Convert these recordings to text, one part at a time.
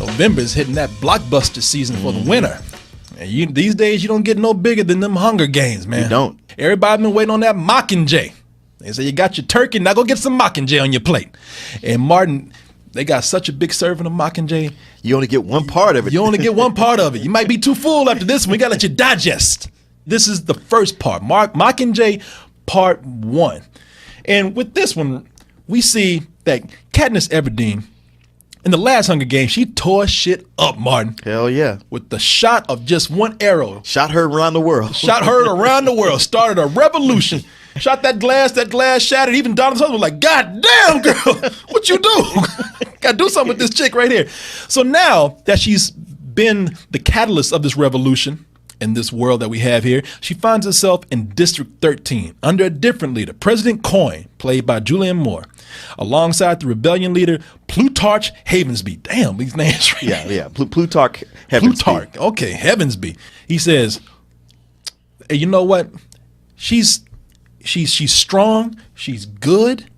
November's hitting that blockbuster season for the winter. And these days, you don't get no bigger than them Hunger Games, man. You don't. Everybody been waiting on that Mockingjay. They say you got your turkey, now go get some Mockingjay on your plate. And Martin, they got such a big serving of Mockingjay. You only get one part of it. You only get one part of it. You might be too full after this one. We got to let you digest. This is the first part, Mockingjay Part 1. And with this one, we see that Katniss Everdeen, in the last Hunger Games, she tore shit up, Martin. Hell yeah. With the shot of just one arrow. Shot her around the world. Shot her around the world. Started a revolution. Shot that glass shattered. Even Donald's husband was like, God damn, girl, what you do? Gotta do something with this chick right here. So now that she's been the catalyst of this revolution in this world that we have here, she finds herself in District 13 under a different leader, President Coin, played by Julianne Moore, alongside the rebellion leader, Plutarch Havensby. Damn, these names. Right? Yeah. Plutarch Havensby. Plutarch, okay, Havensby. He says, hey, you know what? She's strong, she's good,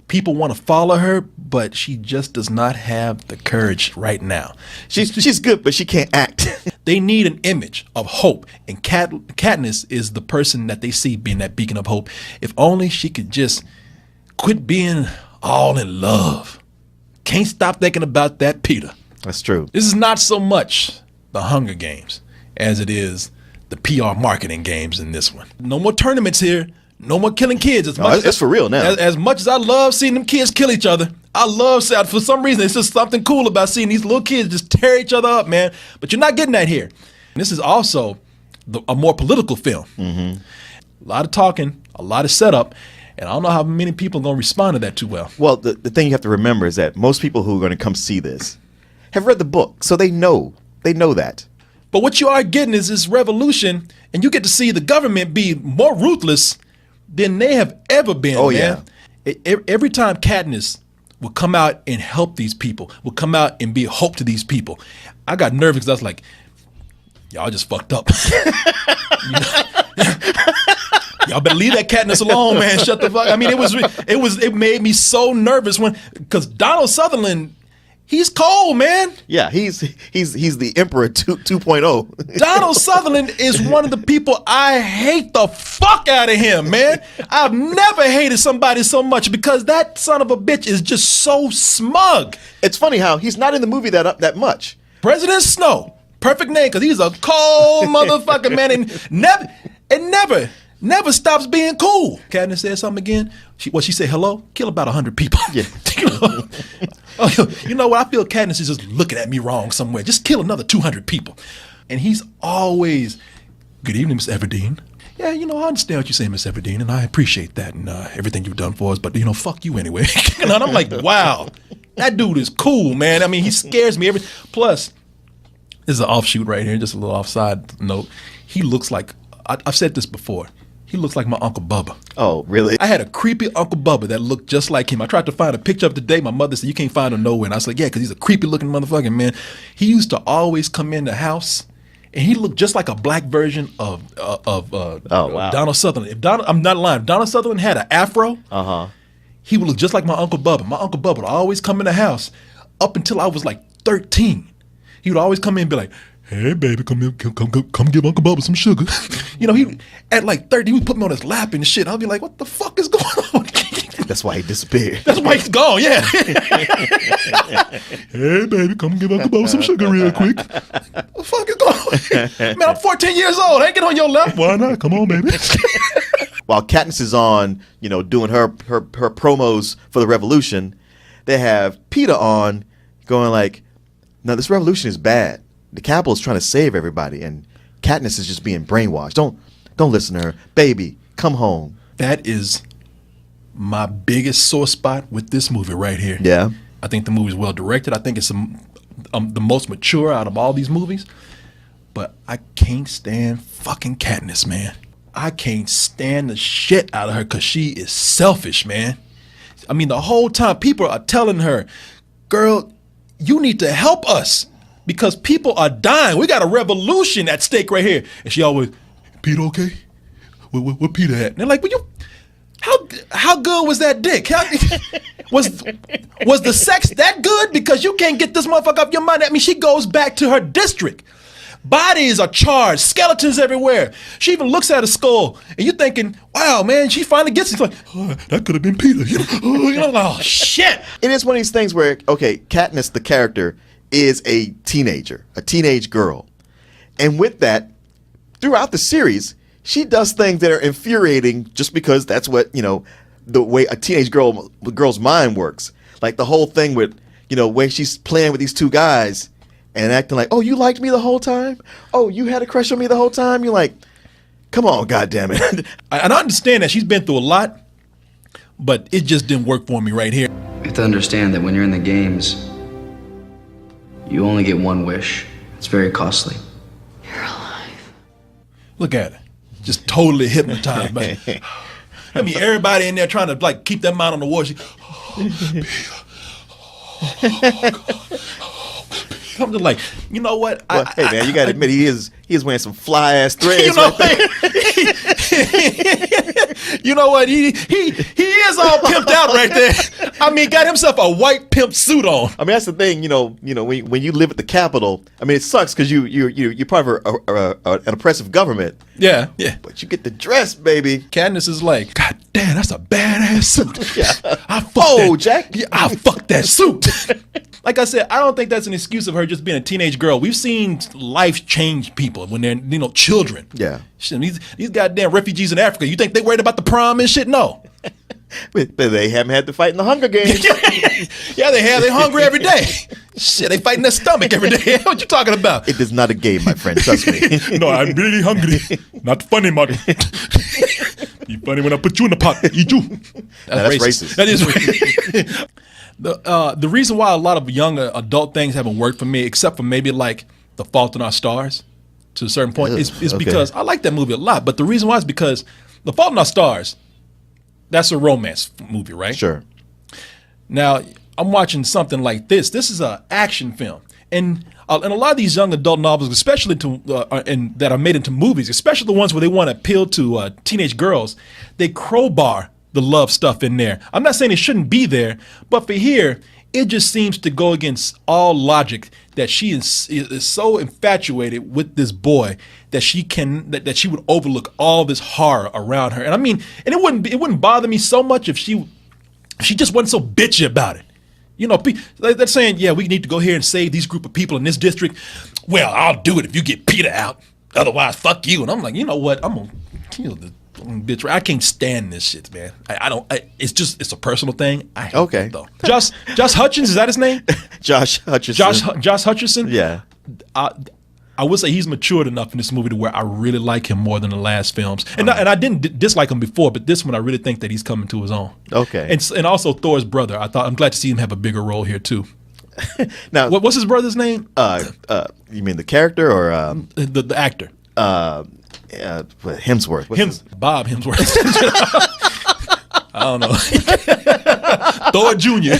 people want to follow her, but she just does not have the courage right now. She's good, but she can't act. They need an image of hope, and Katniss is the person that they see being that beacon of hope. If only she could just quit being all in love. Can't stop thinking about that Peter. That's true. This is not so much the Hunger Games as it is the PR marketing games in this one. No more tournaments here. No more killing kids. It's for real now. As much as I love seeing them kids kill each other, I love seeing, for some reason, it's just something cool about seeing these little kids just tear each other up, man. But you're not getting that here. And this is also a more political film. Mm-hmm. A lot of talking, a lot of setup, and I don't know how many people are going to respond to that too well. Well, the thing you have to remember is that most people who are going to come see this have read the book, so they know that. But what you are getting is this revolution, and you get to see the government be more ruthless than they have ever been, oh, man. Yeah. Every time Katniss will come out and help these people, will come out and be a hope to these people, I got nervous because I was like, y'all just fucked up. Y'all better leave that Katniss alone, man. Shut the fuck. I mean, it made me so nervous because Donald Sutherland, he's cold, man. Yeah, he's the Emperor 2.0. Donald Sutherland is one of the people I hate the fuck out of him, man. I've never hated somebody so much because that son of a bitch is just so smug. It's funny how he's not in the movie that much. President Snow, perfect name, because he's a cold motherfucker, man, and never stops being cool. Katniss said something again. She said hello? Kill about 100 people. Yeah. You know what? I feel Katniss is just looking at me wrong somewhere. Just kill another 200 people. And he's always, good evening, Miss Everdeen. Yeah, I understand what you're saying, Miss Everdeen, and I appreciate that and everything you've done for us, but, fuck you anyway. And I'm like, wow, that dude is cool, man. I mean, he scares me. Plus, this is an offshoot right here, just a little offside note. He looks like, I've said this before, he looks like my Uncle Bubba. Oh, really? I had a creepy Uncle Bubba that looked just like him. I tried to find a picture of today. My mother said, you can't find him nowhere. And I was like, yeah, because he's a creepy looking motherfucker, man. He used to always come in the house, and he looked just like a black version of wow. Donald Sutherland. I'm not lying. If Donald Sutherland had an afro, he would look just like my Uncle Bubba. My Uncle Bubba would always come in the house up until I was like 13. He would always come in and be like, hey, baby, come give Uncle Bubba some sugar. He at like 30, he would put me on his lap and shit. I'll be like, what the fuck is going on? That's why he disappeared. That's why he's gone, yeah. Hey, baby, come give Uncle Bubba some sugar real quick. What the fuck is going on? Man, I'm 14 years old. I ain't get on your lap. Why not? Come on, baby. While Katniss is on, doing her promos for the revolution, they have Peeta on going like, no, this revolution is bad. The Capitol is trying to save everybody, and Katniss is just being brainwashed. Don't listen to her. Baby, come home. That is my biggest sore spot with this movie right here. Yeah. I think the movie's well directed. I think it's the most mature out of all these movies. But I can't stand fucking Katniss, man. I can't stand the shit out of her because she is selfish, man. I mean, the whole time people are telling her, girl, you need to help us because people are dying. We got a revolution at stake right here. And she always, Peter okay? Where Peter at? And they're like, how good was that dick? Was the sex that good? Because you can't get this motherfucker off your mind. I mean, she goes back to her district. Bodies are charged, skeletons everywhere. She even looks at a skull, and you're thinking, wow, man, she finally gets it. It's like, oh, that could have been Peter. Oh, shit. It is one of these things where, okay, Katniss, the character, is a teenager, a teenage girl. And with that, throughout the series, she does things that are infuriating just because that's what, the way a teenage girl's mind works. Like the whole thing with, where she's playing with these two guys and acting like, oh, you liked me the whole time? Oh, you had a crush on me the whole time? You're like, come on, goddammit. And I understand that she's been through a lot, but it just didn't work for me right here. You have to understand that when you're in the games, you only get one wish. It's very costly. You're alive. Look at her. Just totally hypnotized. I mean, everybody in there trying to like keep their mind on the war. I'm just like, you know what? Well, hey man, you gotta admit he is wearing some fly ass threads. You know, you know what? He is all pimped out right there. I mean, got himself a white pimp suit on. I mean, that's the thing. When you live at the Capitol, I mean, it sucks because you're part of an oppressive government. Yeah. But you get the dress, baby. Katniss is like, God damn, that's a badass suit. Yeah. Jack. Yeah, I fucked that suit. Like I said, I don't think that's an excuse of her just being a teenage girl. We've seen life change people when they're, children. Yeah. Shit, these goddamn refugees in Africa, you think they worried about the prom and shit? No. But they haven't had to fight in the Hunger Games. Yeah, they have. They're hungry every day. Shit, they fighting their stomach every day. What you talking about? It is not a game, my friend. Trust me. No, I'm really hungry. Not funny, man. Be funny when I put you in the pot. Eat you. That's racist. That is racist. The reason why a lot of young adult things haven't worked for me, except for maybe like The Fault in Our Stars, to a certain point, is because I like that movie a lot. But the reason why is because The Fault in Our Stars, that's a romance movie, right? Sure. Now, I'm watching something like this. This is an action film. And a lot of these young adult novels, especially that are made into movies, especially the ones where they want to appeal to teenage girls, they crowbar the love stuff in there. I'm not saying it shouldn't be there, but for here, it just seems to go against all logic that she is so infatuated with this boy that she would overlook all this horror around her. And I mean, and it wouldn't bother me so much if she just wasn't so bitchy about it. They're saying, yeah, we need to go here and save these group of people in this district. Well, I'll do it if you get Peter out. Otherwise, fuck you. And I'm like, you know what? I'm gonna kill the bitch. I can't stand this shit, man. It's a personal thing. I hate it, though. Josh Hutchins, is that his name? Josh Hutcherson. Josh Hutcherson? Yeah. I would say he's matured enough in this movie to where I really like him more than the last films. And I didn't dislike him before, but this one I really think that he's coming to his own. Okay. And also Thor's brother. I'm glad to see him have a bigger role here too. Now, what's his brother's name? You mean the character or the actor? Hemsworth. Bob Hemsworth. I don't know. Thor Jr.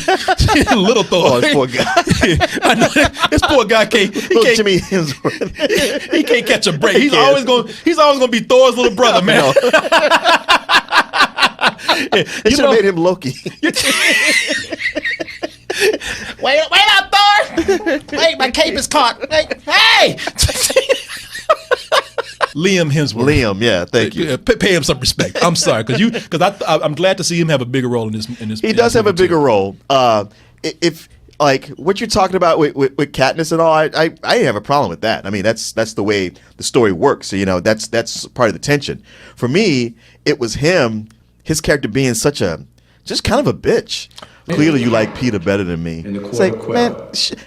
Little Thor. Oh, this poor guy. I know this poor guy can't. Jimmy Hemsworth. He can't catch a break. He's always gonna be Thor's little brother, man. They should have made him Loki. Wait up, Thor! Wait, my cape is caught. Hey! Liam Hemsworth. Liam, yeah, thank you. Pay him some respect. I'm sorry, because I'm glad to see him have a bigger role in this. He does have a bigger role. If like what you're talking about with Katniss and all, I have a problem with that. I mean, that's the way the story works. So, that's part of the tension. For me, it was his character being just kind of a bitch. Clearly, you like Peter better than me. It's like, man,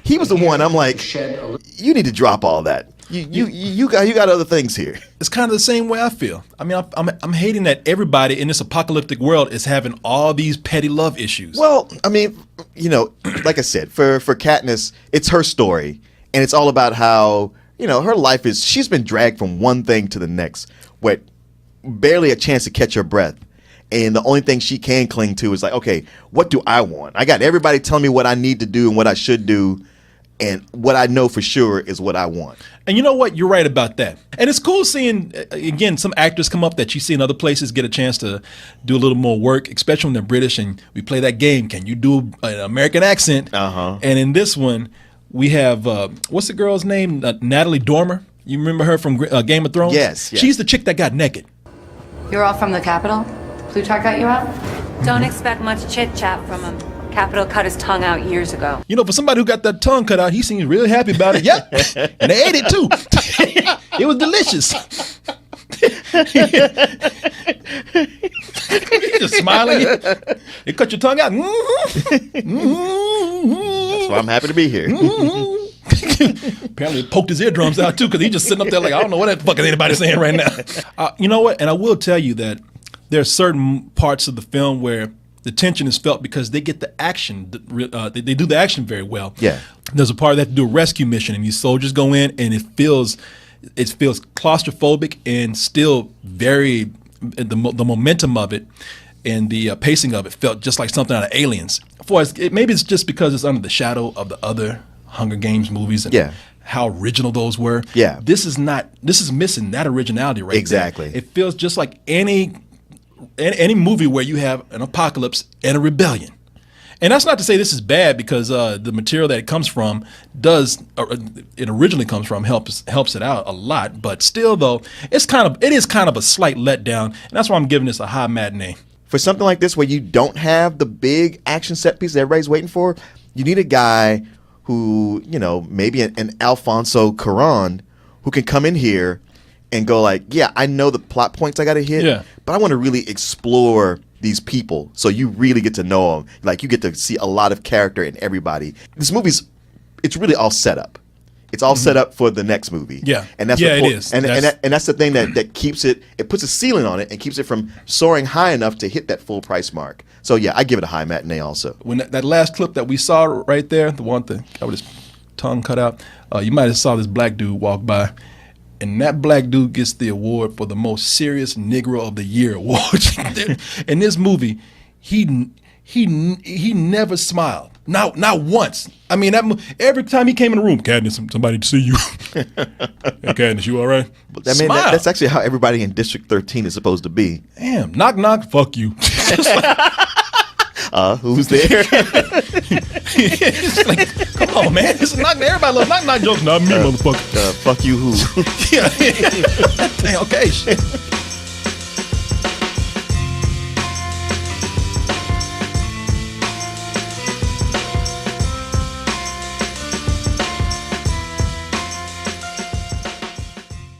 he was the one. I'm like, you need to drop all that. You got other things here. It's kind of the same way I feel. I mean, I'm hating that everybody in this apocalyptic world is having all these petty love issues. Well, I mean, like I said, for Katniss, it's her story, and it's all about how her life is. She's been dragged from one thing to the next, with barely a chance to catch her breath. And the only thing she can cling to is like, okay, what do I want? I got everybody telling me what I need to do and what I should do. and what I know for sure is what I want. And you know what? You're right about that. And it's cool seeing, again, some actors come up that you see in other places get a chance to do a little more work, especially when they're British and we play that game. Can you do an American accent? Uh-huh. And in this one, we have, what's the girl's name? Natalie Dormer. You remember her from Game of Thrones? Yes. She's the chick that got naked. You're all from the Capitol? Plutarch got you out? Don't expect much chit-chat from him. Capital cut his tongue out years ago. You know, for somebody who got that tongue cut out, he seems really happy about it. Yep. And they ate it too. It was delicious. You're just smiling. They cut your tongue out. That's why I'm happy to be here. Apparently, it poked his eardrums out too, because he's just sitting up there like, I don't know what that fuck is anybody saying right now. You know what? And I will tell you that there are certain parts of the film where the tension is felt because they get the action. They do the action very well. Yeah. There's a part that have to do a rescue mission, and these soldiers go in, and it feels claustrophobic and still very the momentum of it and the pacing of it felt just like something out of Aliens. Maybe it's just because it's under the shadow of the other Hunger Games movies and how original those were. Yeah. This is missing that originality right Exactly. there. It feels just like any movie where you have an apocalypse and a rebellion. And that's not to say this is bad, because the material that it comes from originally comes from helps it out a lot. But still, though, it is kind of a slight letdown, and that's why I'm giving this a high matinee. For something like this where you don't have the big action set piece that everybody's waiting for, you need a guy who, maybe an Alfonso Cuarón, who can come in here and go like, yeah, I know the plot points I got to hit, but I want to really explore these people so you really get to know them. Like, you get to see a lot of character in everybody. This it's really all set up. It's all set up for the next movie. Yeah. And that's it is. And that's the thing that keeps it puts a ceiling on it and keeps it from soaring high enough to hit that full price mark. So yeah, I give it a high matinee also. When that last clip that we saw right there, the one that got with his tongue cut out, you might have saw this black dude walk by. And that black dude gets the award for the most serious Negro of the Year award. In this movie, he never smiled, not once. I mean, every time he came in the room, Katniss, somebody to see you. Hey, Katniss, you all right? I mean, that's actually how everybody in District 13 is supposed to be. Damn, knock, knock, fuck you. Who's there? It's like, come on, man. Everybody loves knock, knock jokes. Not me, motherfucker. Fuck you, who? Yeah. Damn, okay, shit.